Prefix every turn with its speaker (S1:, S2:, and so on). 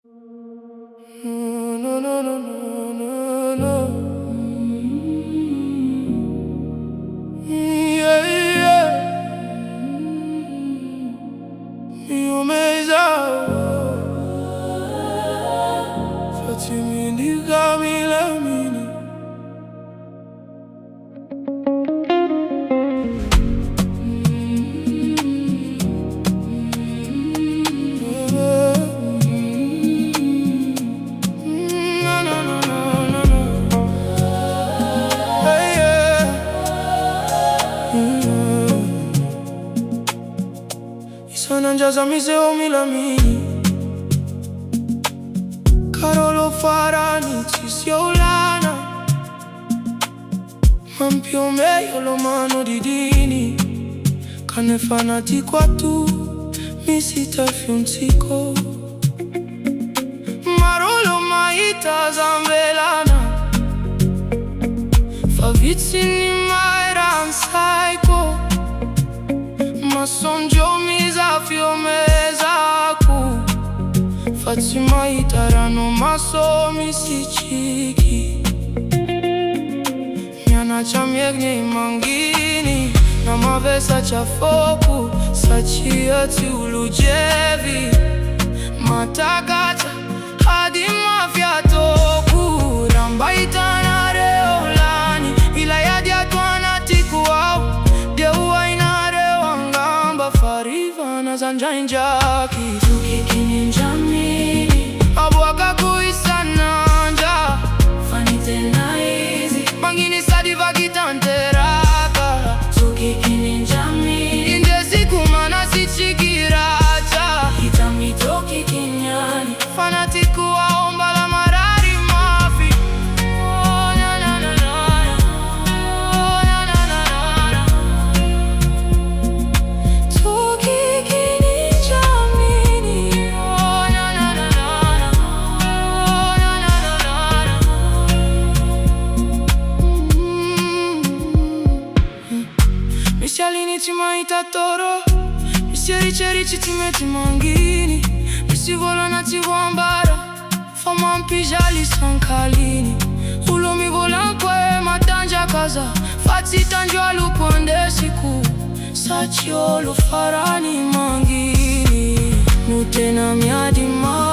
S1: No, no, no, no, no, no. Yeah, yeah. Mio meza Fatimi nindraminy. Nanjaza miseo milamini Karolo farani tisiolana Mampio meio lo mano di dini Cane fanatico a tu mi si te fiunzico Marolo maita zambelana Fa vicini mai ransaiko Ma son giù fiomezaku Fatima itarano maso misichiki Miana cha miegne imangini Na mavesa cha foku Sachia ti ulujevi Matakacha hadi mafia toku Ramba itana reolani Ila yadi atuana tiku au Deua inare wangamba Fariva na zanja injaki Tokiki nindraminy Abwaka kuisa nanja Fanite na hizi Mangini sadiva kitanteraka Tokiki nindraminy Indesi kumana sichikiracha Hitami Tokiki nyani Fanatiku waomba la marari mafi Misialini ti maita toro Misi rici ti meti mangini Misi volana ti wambara Fama mpijali sankalini Ulo mi volan kwe matanja kaza Fati tanjwa luponde siku Sachiolo farani mangini Nutena miadi ma